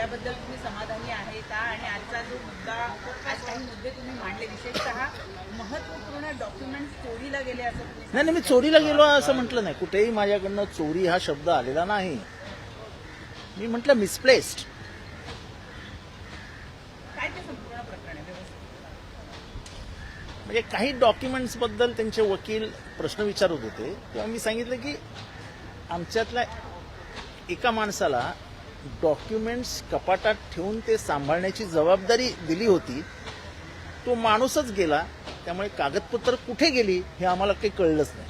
त्याबद्दल तुम्ही समाधानी आहे का? आणि आजचा जो मुद्दा, आज काही मुद्दे तुम्ही मांडले, विशेषतः महत्त्वपूर्ण डॉक्युमेंट चोरीला गेले असं तुम्ही नाही, मी चोरीला गेलो असं म्हटलं नाही. कुठेही माझ्याकडनं चोरी हा शब्द आलेला नाही. मी म्हटलं मिसप्लेस्ड. काय ते संपूर्ण प्रकरण आहे व्यवस्थित? म्हणजे काही डॉक्युमेंट्स बद्दल त्यांचे वकील प्रश्न विचारत होते तेव्हा मी सांगितलं की आमच्यातल्या एका माणसाला डॉक्युमेंट्स कपाटात ठेवून ते सांभाळण्याची जबाबदारी दिली होती. तो माणूसच गेला, त्यामुळे कागदपत्र कुठे गेली हे आम्हाला काही कळलंच नाही.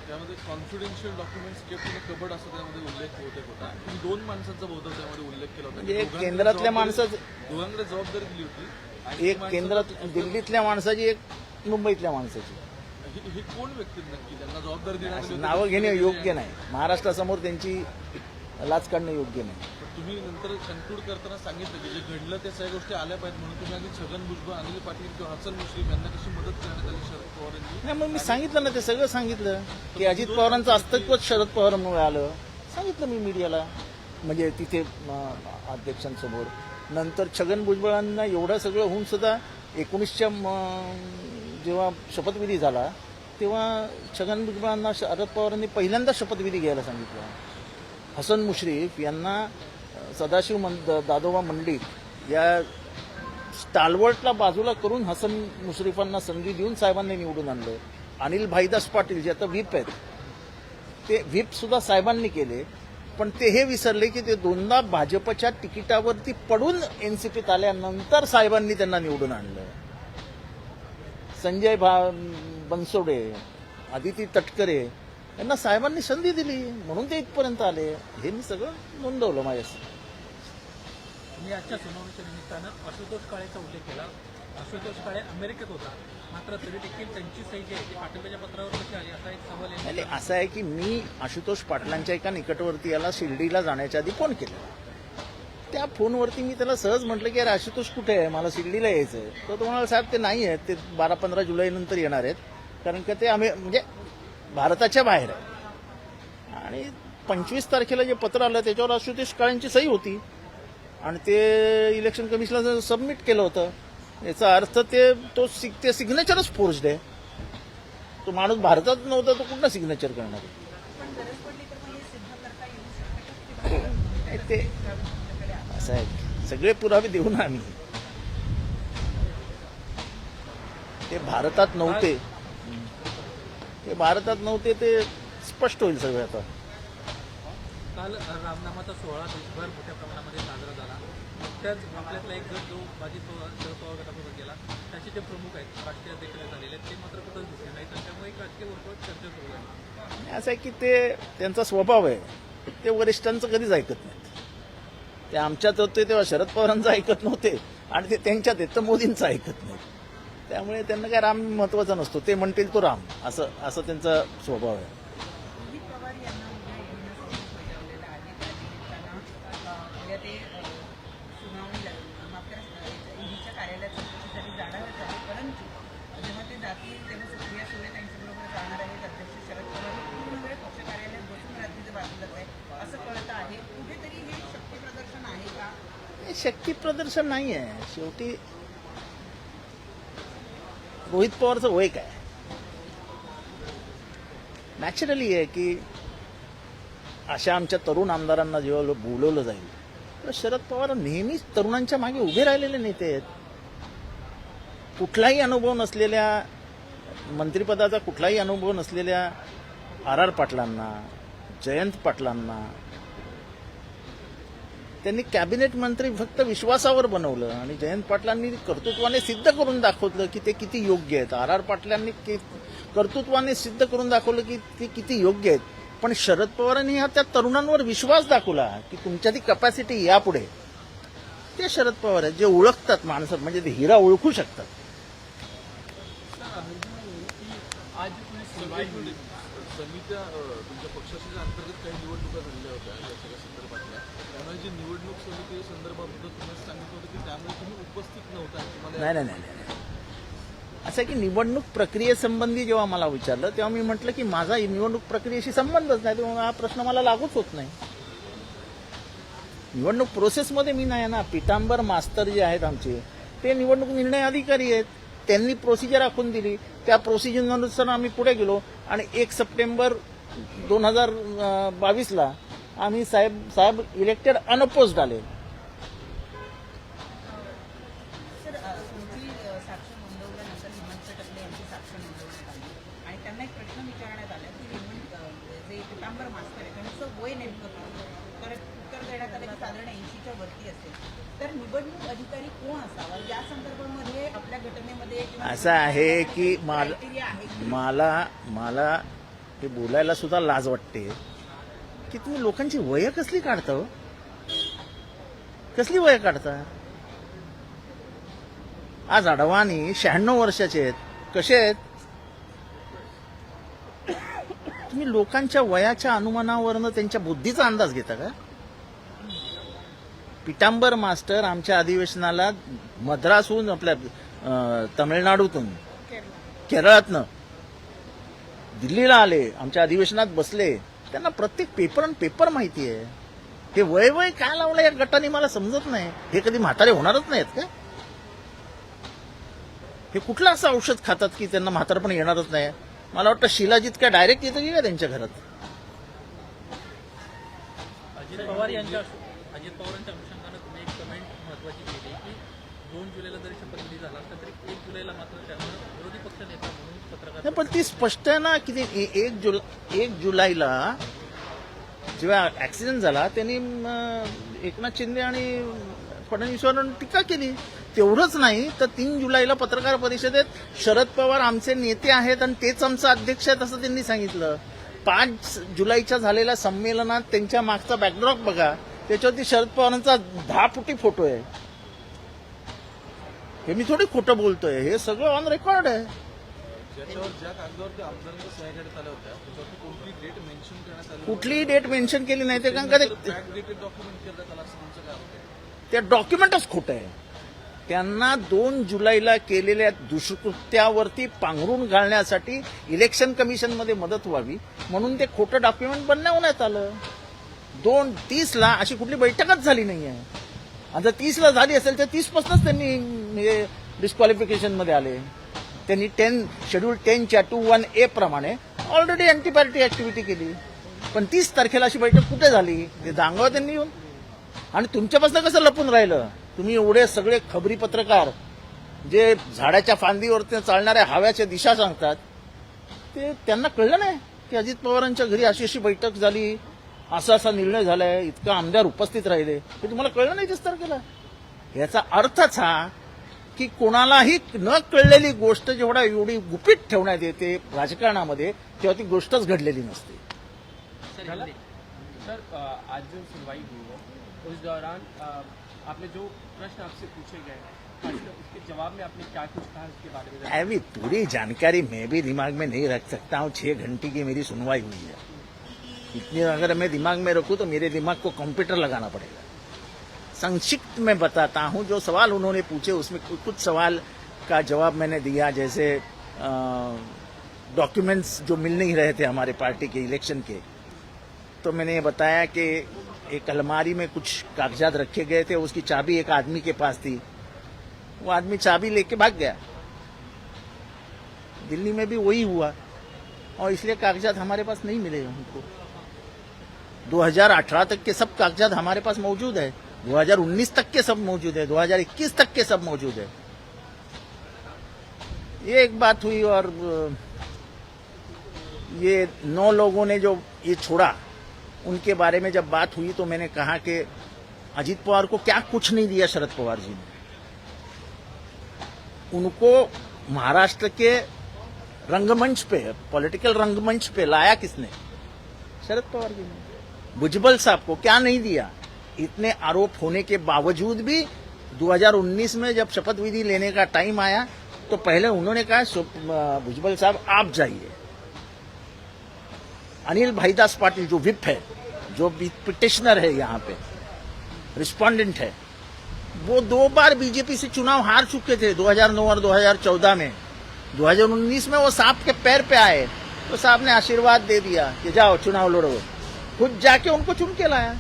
त्यामध्ये कॉन्फिडेन्शियल डॉक्युमेंट्स केलेले कबड असं त्यामध्ये उल्लेख होता. तुम्ही 2 माणसांचा बहुतेक त्यामध्ये उल्लेख केला होता. म्हणजे एक केंद्रातल्या माणसाचं, दोघांकडे जबाबदारी दिली होती. एक केंद्रात दिल्लीतल्या माणसाची, एक मुंबईतल्या माणसाची. ही कोण व्यक्ती नक्की त्यांना जबाबदारी देण्यात आली होती? नावं घेणे योग्य नाही. महाराष्ट्रासमोर त्यांची लाच काढणं योग्य नाही. तुम्ही नंतर कन्क्लूड करताना सांगितलं की जे घडलं त्या सगळ्या गोष्टी आल्या पाहिजेत म्हणून तुम्ही आधी छगन भुजबळ, अनिल पाटील किंवा हसन मुश्रीफ यांना कशी मदत करण्यात आली शरद पवार यांनी? नाही, मग मी सांगितलं ना, ते सगळं सांगितलं की अजित पवारांचं अस्तित्वच शरद पवारांमुळे आलं. सांगितलं मी मीडियाला, म्हणजे तिथे अध्यक्षांसमोर. नंतर छगन भुजबळांना एवढं सगळं होऊन सुद्धा 19च्या जेव्हा शपथविधी झाला तेव्हा छगन भुजबळांना शरद पवारांनी पहिल्यांदा शपथविधी घ्यायला सांगितलं. हसन मुश्रीफ यांना सदाशिव दादोबा मंडित या स्टालवर्टला बाजूला करून हसन मुश्रीफांना संधी देऊन साहेबांनी निवडून आणलं. अनिल भाईदास पाटील जे आता व्हीप आहेत, ते व्हीप सुद्धा साहेबांनी केले. पण ते हे विसरले की ते 2दा भाजपच्या तिकिटावरती पडून एनसीपीत आल्यानंतर साहेबांनी त्यांना निवडून आणलं. संजय बनसोडे, आदिती तटकरे यांना साहेबांनी संधी दिली म्हणून ते इथपर्यंत आले. हे मी सगळं नोंदवलं माझ्याशी. मी आजच्या सुनावणीच्या निमित्तानं आशुतोष काळेचा उल्लेख केला. आशुतोष काळे अमेरिकेत होता, मात्र तरी देखील त्यांची सही जी आहे ती पाठिंब्याच्या पत्रावर कशी आली असा एक सवाल आहे. म्हणजे असं आहे की मी आशुतोष पाटलांच्या एका निकटवर्ती याला शिर्डीला जाण्याच्या आधी फोन केला. त्या फोनवरती मी त्याला सहज म्हटलं की यार आशुतोष कुठे आहे, मला शिर्डीला यायचं आहे. तो म्हणाला साहेब ते नाही आहेत, ते 12-15 जुलैनंतर येणार आहेत, कारण का ते म्हणजे भारताच्या बाहेर आहे. आणि 25 तारखेला जे पत्र आलं त्याच्यावर आशुतोष काळेंची सही होती आणि ते इलेक्शन कमिशनला सबमिट केलं होतं. याचा अर्थ ते सिग्नेचरच फोर्स्ड आहे. तो माणूस भारतात नव्हता, तो कुठला सिग्नेचर करणार आहे? पण गरज पडली तर मग हे सिद्ध करता येऊ शकतं. ते असं आहे, सगळे पुरावे देऊ ना आम्ही. ते भारतात नव्हते, ते स्पष्ट होईल सगळं आता. काल रामनामाचा सोहळा देशभर मोठ्या प्रमाणामध्ये साजरा झाला. नुकत्याच आपल्यातला एक जण जो बाजी शरद पवार गटासोबत गेला, त्याचे जे प्रमुख आहेत, राष्ट्रीय अध्यक्ष झालेले आहेत, ते मात्र कुठंच दिसले नाहीत. आणि त्यामुळे एक राजकीय वर्तुळात चर्चा सुरू आहे. असं आहे की ते त्यांचा स्वभाव आहे, ते वरिष्ठांचं कधीच ऐकत नाहीत. ते आमच्यात होते तेव्हा शरद पवारांचं ऐकत नव्हते आणि ते त्यांच्यात आहेत तर मोदींचं ऐकत नाहीत. त्यामुळे त्यांना काय राम महत्वाचा नसतो, ते म्हणतील तो राम, असं त्यांचा स्वभाव आहे. अजित पवार यांना उद्या ईडीनं बजावलेलं आहे. त्यानिमित्तानं उद्या ते सुनावणीला आपल्या ईडीच्या कार्यालयात चौकशीसाठी जाणारच आहे. परंतु जेव्हा ते जातील तेव्हा सुप्रिया सुळे त्यांच्याबरोबर जाणार आहेत. अध्यक्ष शरद पवार पूर्ण वेळ पक्ष कार्यालयात बसून रात्रीचे बाजूलाच आहे असं कळतं आहे. कुठेतरी हे शक्ती प्रदर्शन आहे का? हे शक्ती प्रदर्शन नाही आहे. शेवटी रोहित पवारचं वय काय, नॅचरली आहे की अशा आमच्या तरुण आमदारांना जेव्हा बोलवलं जाईल तर शरद पवार नेहमीच तरुणांच्या मागे उभे राहिलेले नेते आहेत. कुठलाही अनुभव नसलेल्या, मंत्रिपदाचा कुठलाही अनुभव नसलेल्या RR पाटलांना, जयंत पाटलांना त्यांनी कॅबिनेट मंत्री फक्त विश्वासावर बनवलं आणि जयंत पाटलांनी कर्तृत्वाने सिद्ध करून दाखवलं की ते किती योग्य आहेत. RR पाटलांनी कर्तृत्वाने सिद्ध करून दाखवलं की ते किती योग्य आहेत. पण शरद पवारांनी त्या तरुणांवर विश्वास दाखवला की तुमच्या ती कपॅसिटी यापुढे. ते शरद पवार आहेत जे ओळखतात माणसं, म्हणजे ते हिरा ओळखू शकतात. आज समित्या तुमच्या पक्षाच्या अंतर्गत काही निवडणुका झालेल्या होत्या या सगळ्या संदर्भातल्या. त्यामुळे जी निवडणूक समिती संदर्भात तुम्ही सांगितलं होतं की त्यामुळे तुम्ही उपस्थित नव्हता. नाही. असं आहे की निवडणूक प्रक्रियेसंबंधी जेव्हा मला विचारलं तेव्हा मी म्हटलं की माझा निवडणूक प्रक्रियेशी संबंधच नाही, तेव्हा हा प्रश्न मला लागूच होत नाही. निवडणूक प्रोसेसमध्ये मी नाही ना. पितांबर मास्तर जे आहेत आमचे ते निवडणूक निर्णय अधिकारी आहेत. त्यांनी प्रोसिजर आखून दिली, त्या प्रोसिजरनुसार आम्ही पुढे गेलो आणि 1 सप्टेंबर 2022ला आम्ही साहेब इलेक्टेड अनअपोज्ड आले. सर तुमची साक्ष नोंदवल्यानंतर हेमंत टकले यांची साक्ष नोंदवण्यात आली आणि त्यांना एक प्रश्न विचारण्यात आला की जे पितांबर मास्तर आहे त्यांचं वय नेमकं किती? तर उत्तर देण्यात आलं की साधारण 80च्या वरती असेल. तर निवडणूक अधिकारी कोण असावा या संदर्भामध्ये आपल्या घटनेमध्ये असं आहे की criteria आहे की मला हे बोलायला सुद्धा लाज वाटते की तुम्ही लोकांची वय कसली काढता हो? कसली वय काढता? आज अडवाणी 96 वर्षाचे आहेत. कसे आहेत? तुम्ही लोकांच्या वयाच्या अनुमानावरनं त्यांच्या बुद्धीचा अंदाज घेता का? पितांबर मास्टर आमच्या अधिवेशनाला मद्रासहून आपल्या तमिळनाडूतून केरळातनं दिल्लीला आले, आमच्या अधिवेशनात बसले. त्यांना प्रत्येक पेपर माहिती आहे. हे वय काय लावलं या गटाने मला समजत नाही. हे कधी म्हातारे होणारच नाहीत का? हे कुठलं असं औषध खातात की त्यांना म्हातारपण येणारच नाही? मला वाटतं शिलाजीत काय डायरेक्ट येतं की काय त्यांच्या घरात? अजित पवारांच्या अनुषंगानं तुम्ही एक कमेंट महत्त्वाची केली की 2 जुलैला जरी शपथविधी झाला असता तरी 1 जुलैला मात्र त्यांना विरोधी पक्ष नेता म्हणून पत्रकार. नाही, पण ती स्पष्ट आहे ना की 1 जुलैला जेव्हा ऍक्सिडेंट झाला त्यांनी एकनाथ शिंदे आणि फडणवीसवर टीका केली. तेवढंच नाही तर 3 जुलैला पत्रकार परिषदेत शरद पवार आमचे नेते आहेत आणि तेच आमचं अध्यक्ष आहेत असं त्यांनी सांगितलं. 5 जुलैच्या झालेल्या संमेलनात त्यांच्या मागचा बॅकड्रॉप बघा, त्याच्यावरती शरद पवारांचा 10 फुटी फोटो आहे. हे मी थोडी खोटं बोलतोय, हे सगळं ऑन रेकॉर्ड आहे. ज्याच्यावर ज्या कागदावरती आमदारांच्या सह्या करण्यात आल्या होत्या त्याच्यावरती कोणती डेट मेन्शन करण्यात आली? कुठलीही डेट मेन्शन केली नाही. ते कारण का ते बॅकडेटेड डॉक्युमेंट करण्यात आला असं तुमचं काय होतं? ते डॉक्युमेंटच खोटं आहे. त्यांना 2 जुलैला केलेल्या दुष्कृत्यावरती पांघरून घालण्यासाठी इलेक्शन कमिशनमध्ये मदत व्हावी म्हणून ते खोटं डॉक्युमेंट बनवण्यात आलं. 2:30ला अशी कुठली बैठकच झाली नाहीये. आणि जर 30ला झाली असेल तर 30पासूनच त्यांनी डिस्क्वालिफिकेशनमध्ये आले. त्यांनी शेड्यूल 10च्या 2(1)A प्रमाणे ऑलरेडी अँटी पार्टी ऍक्टिव्हिटी केली. पण 30 तारखेला अशी बैठक कुठे झाली? ते दांगवा त्यांनी येऊन. आणि तुमच्यापासून कसं लपून राहिलं? तुम्ही एवढे सगळे खबरी पत्रकार जे झाडाच्या फांदीवरती चालणाऱ्या हव्याच्या दिशा सांगतात, ते त्यांना कळलं नाही की अजित पवारांच्या घरी अशी बैठक झाली, असा निर्णय झालाय, इतका आमदार उपस्थित राहिले, हे तुम्हाला कळलं नाही 30 तारखेला? याचा अर्थच हा की कोणालाही न कळलेली गोष्ट जेवढा एवढी गुपित ठेवण्यात येते राजकारणामध्ये तेव्हा ती गोष्टच घडलेली नसते. सर आज जो सुनवाई हुई है उस दौरान आपने जो प्रश्न आपसे पूछे गए उसके जवाब में आपने क्या कुछ कहा उसके बारे में? अभी पूरी जानकारी मैं भी दिमाग में नहीं रख सकता हूँ. 6 घंटे की मेरी सुनवाई हुई है. इतनी अगर मैं दिमाग में रखूँ तो मेरे दिमाग को कंप्यूटर लगाना पड़ेगा. संक्षिप्त में बताता हूँ. जो सवाल उन्होंने पूछे उसमें कुछ सवाल का जवाब मैंने दिया. जैसे डॉक्यूमेंट्स जो मिल नहीं रहे थे हमारे पार्टी के इलेक्शन के, तो मैंने ये बताया कि एक अलमारी में कुछ कागजात रखे गए थे, उसकी चाबी एक आदमी के पास थी. वो आदमी चाबी लेके भाग गया. दिल्ली में भी वही हुआ और इसलिए कागजात हमारे पास नहीं मिले हमको. 2018 तक के सब कागजात हमारे पास मौजूद है. 2019 तक के सब मौजूद है. 2021 तक के सब मौजूद है. ये एक बात हुई. और ये 9 लोगों ने जो ये छोड़ा उनके बारे में जब बात हुई तो मैंने कहा कि अजित पवार को क्या कुछ नहीं दिया शरद पवार जी ने. उनको महाराष्ट्र के रंगमंच पे, पॉलिटिकल रंगमंच पे लाया किसने? शरद पवार जी ने. भुजबल साहब को क्या नहीं दिया? इतने आरोप होने के बावजूद भी 2019 में जब शपथ विधि लेने का टाइम आया तो पहले उन्होंने कहा भुजबल साहब आप जाइए. अनिल भाईदास पाटिल जो विप है, जो पिटिशनर है, यहाँ पे रिस्पोंडेंट है, वो 2 बार बीजेपी से चुनाव हार चुके थे 2009 और 2014 में. 2019 में वो साहब के पैर पे आए तो साहब ने आशीर्वाद दे दिया कि जाओ चुनाव लड़ो. खुद जाके उनको चुन के लाया.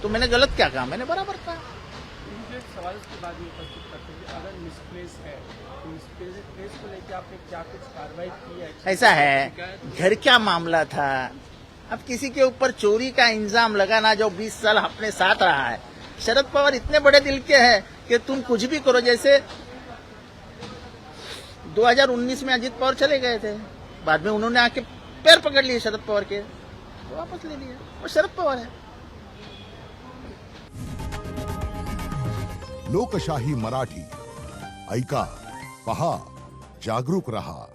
तो मैंने गलत क्या कहा? मैंने बराबर कहा। मुझे एक सवाल उसके बाद ये उपस्थित करते हैं कि अगर मिसप्लेस है तो मिसप्लेस को लेकर आपने क्या कुछ कार्रवाई की है? ऐसा है, घर क्या मामला था, अब किसी के ऊपर चोरी का इंजाम लगाना जो 20 साल अपने साथ रहा है। शरद पवार इतने बड़े दिल के हैं कि तुम कुछ भी करो। जैसे 2019 में अजीत पवार चले गए थे, बाद में उन्होंने आके पैर पकड़ लिए शरद पवार के, तो वापस ले लिए, और शरद पवार है। लोकशाही मराठी ऐका, पहा, जागरूक रहा।